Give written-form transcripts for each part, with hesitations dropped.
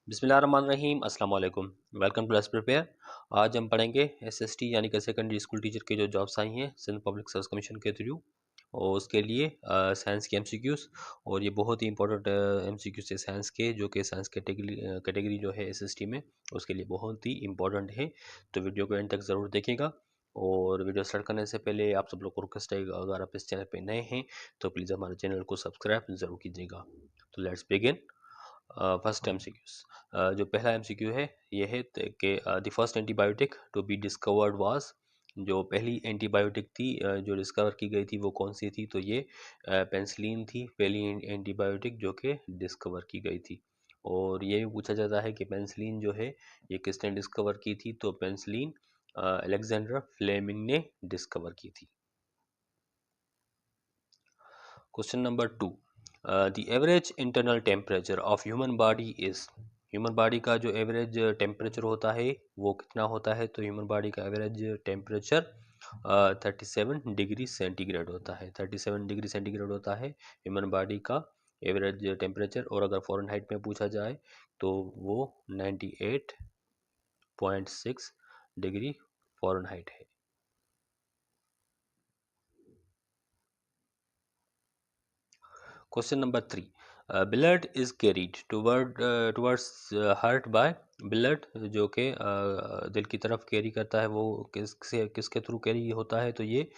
बिस्मिल्लाहिर्रहमानिर्रहीम अस्सलाम वालेकुम। Welcome to let's prepare. आज हम पढ़ेंगे एसएसटी यानी कि सेकेंडरी स्कूल टीचर के जो जॉब्स आई हैं सिंध पब्लिक सर्विस कमीशन के थ्रू, और उसके लिए साइंस के एमसीक्यूज़, और ये बहुत ही इंपॉर्टेंट एमसीक्यूज़ है साइंस के, जो कि साइंस कैटेगरी जो है एसएसटी में उसके लिए बहुत ही इंपॉर्टेंट है। तो वीडियो को एंड तक ज़रूर देखिएगा। और वीडियो स्टार्ट करने से पहले आप सब लोग को रिक्वेस्ट है, अगर आप इस चैनल पे नए हैं तो प्लीज़ हमारे चैनल को सब्सक्राइब ज़रूर कीजिएगा। तो लेट्स बिगिन। फर्स्ट एमसीक्यूज, जो पहला एमसीक्यू है ये है कि the first antibiotic to be discovered was, जो पहली एंटीबायोटिक थी जो डिस्कवर की गई थी वो कौन सी थी? तो ये पेंसिलिन थी, पहली एंटीबायोटिक जो कि डिस्कवर की गई थी। और ये भी पूछा जाता है कि पेंसिलिन जो है ये किसने डिस्कवर की थी? तो पेंसिलिन अलेक्जेंडर फ्लेमिंग ने डिस्कवर की थी। Question number 2, the average internal temperature of human body is. Human body का जो एवरेज टेम्परेचर होता है वो कितना होता है? तो ह्यूमन बॉडी का एवरेज टेम्परेचर 37 डिग्री सेंटीग्रेड होता है। 37 डिग्री सेंटीग्रेड होता है ह्यूमन बॉडी का एवरेज टेम्परेचर, और अगर फ़ारेनहाइट में पूछा जाए तो वो 98.6 डिग्री फ़ारेनहाइट है। Question number 3, blood is carried towards heart by. Blood जो कि दिल की तरफ कैरी करता है वो किसके थ्रू कैरी होता है? तो ये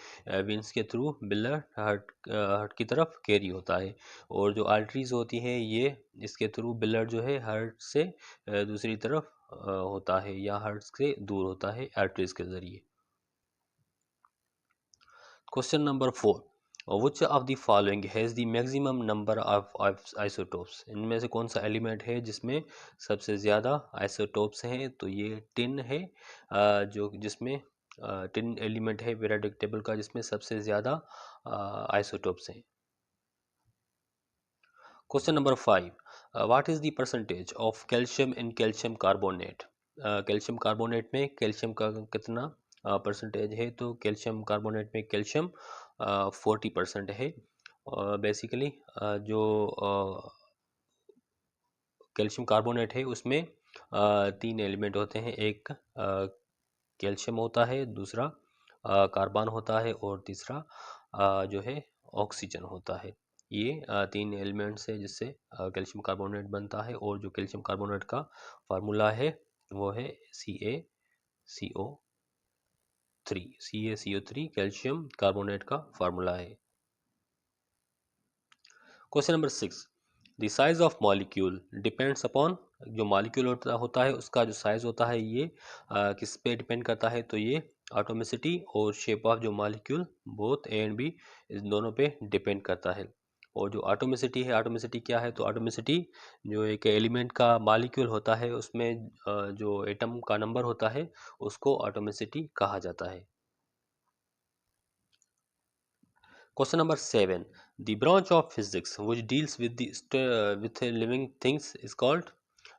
वेंस के थ्रू ब्लड हार्ट की तरफ कैरी होता है। और जो आर्टरीज होती हैं ये इसके थ्रू ब्लड जो है हार्ट से दूसरी तरफ होता है, या हार्ट से दूर होता है आर्टरीज के जरिए। Question number 4, which of the following has the maximum number of isotopes. इनमें से कौन सा एलिमेंट है जिसमें सबसे ज़्यादा आइसोटोप्स हैं? तो ये टिन है, जो जिसमें टिन एलिमेंट है पीरियोडिक टेबल का जिसमें सबसे ज़्यादा आइसोटोप्स हैं। Question number 5, what is the percentage of calcium in calcium carbonate. Calcium carbonate में कैल्शियम का कितना परसेंटेज है? तो कैल्शियम कार्बोनेट में कैल्शियम 40% है। बेसिकली जो कैल्शियम कार्बोनेट है उसमें तीन एलिमेंट होते हैं। एक कैल्शियम होता है, दूसरा कार्बन होता है, और तीसरा जो है ऑक्सीजन होता है। ये तीन एलिमेंट्स है जिससे कैल्शियम कार्बोनेट बनता है, और जो कैल्शियम कार्बोनेट का फार्मूला है वो है CaCO3। CaCO3 कैल्शियम कार्बोनेट का फार्मूला है। Question number 6, the size of molecule depends upon. जो मॉलिक्यूल होता है उसका जो साइज होता है ये किस पे डिपेंड करता है? तो ये एटॉमिसिटी और शेप ऑफ जो molecule both A and B इस दोनों पे डिपेंड करता है। और जो एटॉमिसिटी है, एटॉमिसिटी क्या है? तो एटॉमिसिटी जो एक एलिमेंट का मॉलिक्यूल होता है उसमें जो एटम का नंबर होता है उसको एटॉमिसिटी कहा जाता है। Question number 7. The branch of physics which deals with with living things is called।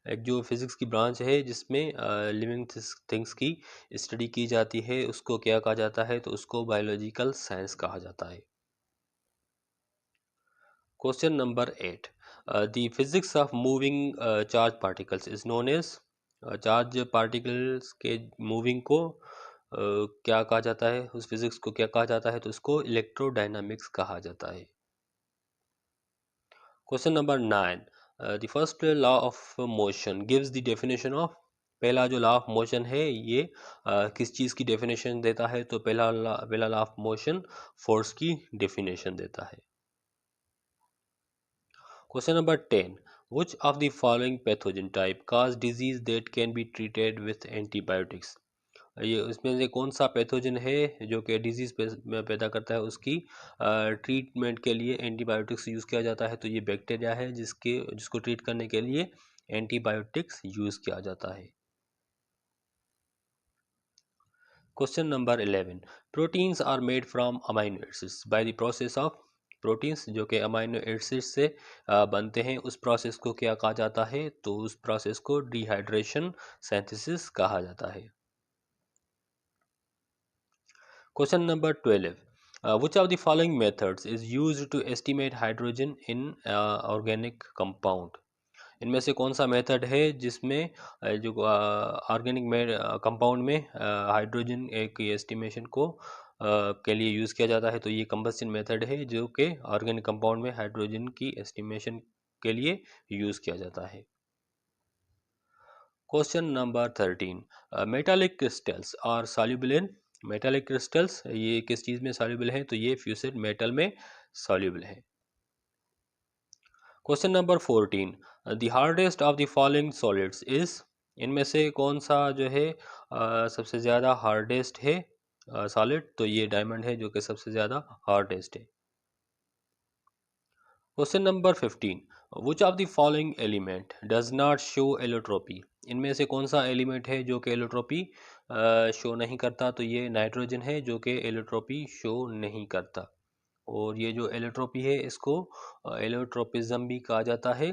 एक जो फिजिक्स की ब्रांच है जिसमें लिविंग थिंग्स की स्टडी की जाती है उसको क्या कहा जाता है? तो उसको बायोलॉजिकल साइंस कहा जाता है। Question number 8, the physics of moving charge particles is known as. Charge particles के मूविंग को क्या कहा जाता है? उस फिजिक्स को क्या कहा जाता है? तो उसको इलेक्ट्रोडायनामिक्स कहा जाता है। Question number 9, the first law of motion gives the definition of. पहला जो लॉ ऑफ मोशन है ये किस चीज़ की डेफिनेशन देता है? तो पहला लॉ ऑफ मोशन फोर्स की डेफिनेशन देता है। Question number 10, which of the following pathogen type cause disease that can be treated with antibiotics। ये उसमें से कौन सा पैथोजन है जो कि डिजीज पैदा करता है, उसकी ट्रीटमेंट के लिए एंटीबायोटिक्स यूज़ किया जाता है? तो ये बैक्टीरिया है जिसको ट्रीट करने के लिए एंटीबायोटिक्स यूज़ किया जाता है। Question number 11, proteins are made from amino acids by the process of. Proteins जो कि अमाइनो एसिड्स से बनते हैं उस प्रोसेस को क्या कहा जाता है? तो उस प्रोसेस को डिहाइड्रेशन सिंथेसिस कहा जाता है। Question number 12, which of the following methods is used to estimate hydrogen in organic compound। इनमें से कौन सा मेथड है जिसमें जो ऑर्गेनिक कंपाउंड में हाइड्रोजन एक एस्टिमेशन को के लिए यूज़ किया जाता है? तो ये कंबस्शन मेथड है जो कि ऑर्गेनिक कंपाउंड में हाइड्रोजन की एस्टिमेशन के लिए यूज़ किया जाता है। Question number 13, metallic crystals are soluble in. Metallic crystals ये किस चीज़ में सॉल्युबल है? तो ये फ्यूसेड मेटल में सॉल्युबल है। Question number 14, the hardest of the following solids is. इनमें से कौन सा जो है सबसे ज़्यादा हार्डेस्ट है सॉलिड? तो ये डायमंड है जो कि सबसे ज़्यादा हार्डेस्ट है। Question number 15, which of the following element does not show allotropy. इनमें से कौन सा एलिमेंट है जो कि एलोट्रोपी शो नहीं करता? तो ये नाइट्रोजन है जो कि एलोट्रोपी शो नहीं करता। और ये जो एलोट्रोपी है इसको एलोट्रोपिज्म भी कहा जाता है।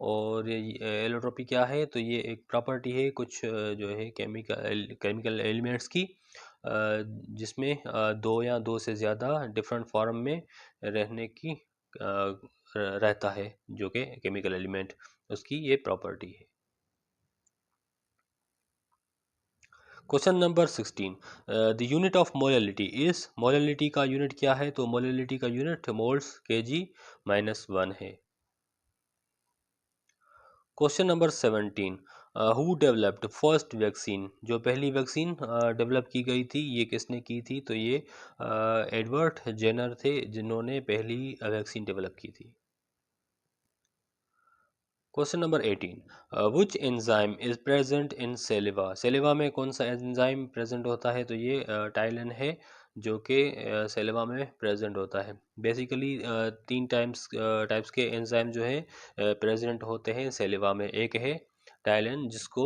और एलोट्रोपी क्या है? तो ये एक प्रॉपर्टी है कुछ जो है केमिकल एलिमेंट्स की, जिसमें दो या दो से ज़्यादा डिफरेंट फॉर्म में रहने की रहता है, जो कि केमिकल एलिमेंट उसकी ये प्रॉपर्टी है। Question number 16, the unit of molality is. Molality का यूनिट क्या है? तो मोलैलिटी का यूनिट मोल्स kg-1 है। Question number 17, who developed first vaccine. जो पहली वैक्सीन डेवलप की गई थी ये किसने की थी? तो ये एडवर्ड जेनर थे जिन्होंने पहली वैक्सीन डेवलप की थी। Question number 18, which enzyme is present in saliva. Saliva में कौन सा एंजाइम प्रेजेंट होता है? तो ये टाइलिन है जो कि सेलिवा में प्रेजेंट होता है। बेसिकली तीन टाइप्स के एंजाइम जो है प्रेजेंट होते हैं सेलिवा में। एक है टाइलिन जिसको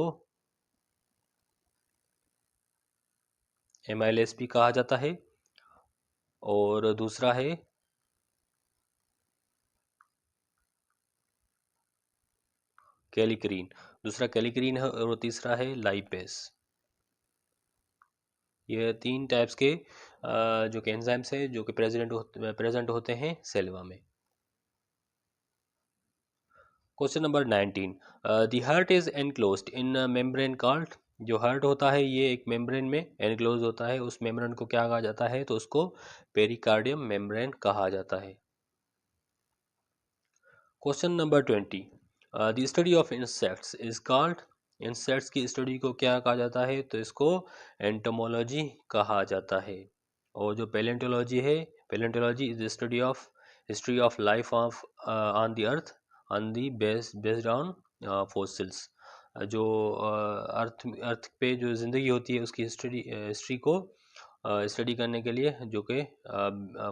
एमाइलेस भी कहा जाता है, और दूसरा है कैलिक्रीन। दूसरा कैलिक्रीन है और तीसरा है लाइपेस। ये तीन टाइप्स के जो कि एंजाइम्स हैं जो कि प्रेजेंट होते हैं सेलवा में। Question number 19, the heart is enclosed in membrane called. जो हार्ट होता है ये एक मेम्ब्रेन में एनक्लोज होता है, उस मेम्ब्रेन को क्या कहा जाता है? तो उसको पेरिकार्डियम मेम्ब्रेन कहा जाता है। Question number 20, the study of insects is called. Insects की स्टडी को क्या कहा जाता है? तो इसको एंटोमोलॉजी कहा जाता है। और जो पेलेंटोलॉजी है, palaeontology is the study of history of life of on the earth on the based on fossils. जो अर्थ पे जो ज़िंदगी होती है उसकी हिस्ट्री को स्टडी करने के लिए जो कि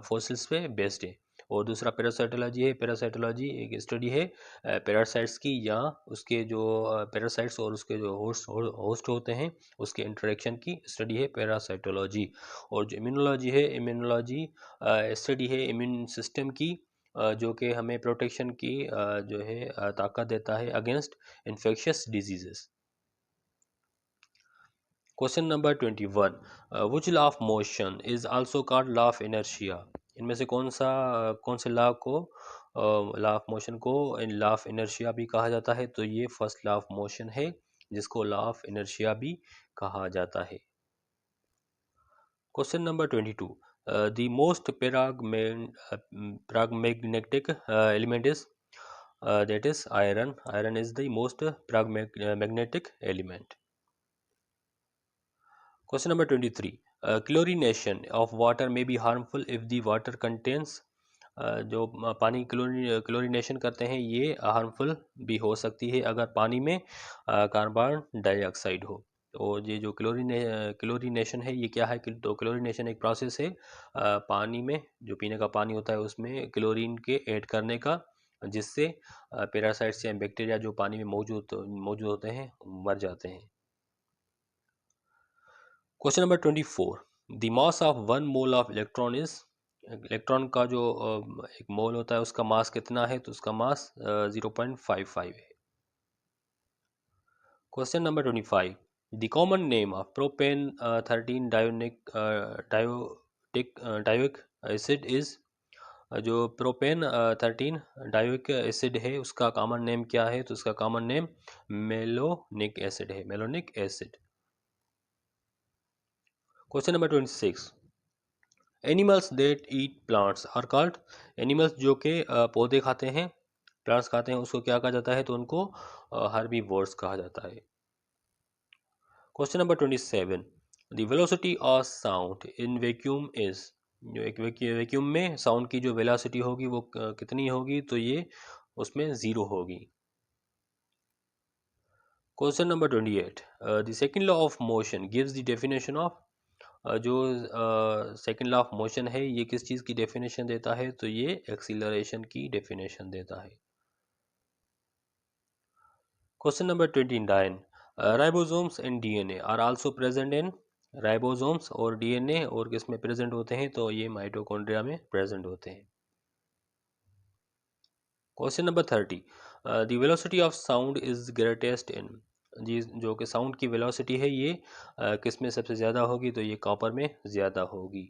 फॉसिल्स पे बेस्ड है। और दूसरा पैरासाइटोलॉजी है। पैरासाइटोलॉजी एक स्टडी है पैरासाइट्स की, या उसके जो पैरासाइट्स और उसके जो होस्ट होते हैं उसके इंटरेक्शन की स्टडी है पैरासाइटोलॉजी। और जो इम्यूनोलॉजी है, इम्यूनोलॉजी स्टडी है इम्यून सिस्टम की, जो कि हमें प्रोटेक्शन की जो है ताकत देता है against infectious diseases. Question number 21, which law of motion is also called law of inertia. इनमें से कौन से लॉ को लॉ ऑफ मोशन को लॉ ऑफ इनर्शिया भी कहा जाता है? तो ये फर्स्ट लॉ ऑफ मोशन है जिसको लॉ ऑफ इनर्शिया भी कहा जाता है। Question number 22, the most paramagnetic element is that is iron. Iron is the most magnetic element. Question number 23, chlorination of water may be harmful if the water contains। जो पानी chlorination करते हैं ये harmful भी हो सकती है अगर पानी में कार्बन डाइऑक्साइड हो। तो ये जो क्लोरीनेशन है ये क्या है? तो क्लोरीनेशन एक प्रोसेस है पानी में, जो पीने का पानी होता है उसमें क्लोरीन के ऐड करने का, जिससे पैरासाइट्स या बैक्टीरिया जो पानी में मौजूद होते हैं मर जाते हैं। Question number 24, the mass of one mole of electron is. Electron का जो एक मोल होता है उसका मास कितना है? तो उसका मास 0.55 है। Question number 25, the common name of propane 13 dionic diotic dioic acid is. जो प्रोपेन 13 डायोइक एसिड है उसका कॉमन नेम क्या है? तो उसका कॉमन नेम मेलोनिक एसिड है, malonic acid. Question number 26, animals that eat plants are called, animals जो के पौधे खाते हैं, प्लांट्स खाते हैं, उसको क्या कहा जाता है? तो उनको हर्बीवोर्स कहा जाता है। Question number 27, the velocity of sound in vacuum is, जो एक वैक्यूम में साउंड की जो वेलोसिटी होगी वो कितनी होगी? तो ये उसमें ज़ीरो होगी। Question number 28, the second law of motion gives the definition of, जो सेकंड लॉ ऑफ मोशन है ये किस चीज़ की डेफिनेशन देता है? तो ये एक्सीलरेशन की डेफिनेशन देता है। Question number 29, ribosomes and DNA are also present in, ribosomes और डीएनए और किस में प्रेजेंट होते हैं? तो ये माइटोकॉन्ड्रिया में प्रेजेंट होते हैं। Question number 30, the velocity of sound is greatest in, जी जो कि साउंड की वेलोसिटी है ये किस में सबसे ज़्यादा होगी? तो ये कॉपर में ज़्यादा होगी।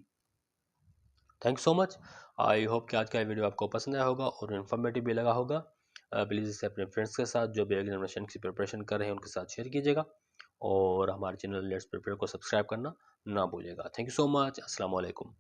Thank you so much. I hope कि आज का वीडियो आपको पसंद आया होगा और इन्फॉर्मेटिव भी लगा होगा। प्लीज़ इसे अपने फ्रेंड्स के साथ जो भी एग्जामिनेशन की प्रिपरेशन कर रहे हैं उनके साथ शेयर कीजिएगा और हमारे चैनल लेट्स प्रिपेयर को सब्सक्राइब करना ना भूलिएगा। Thank you so much. अस्सलाम वालेकुम।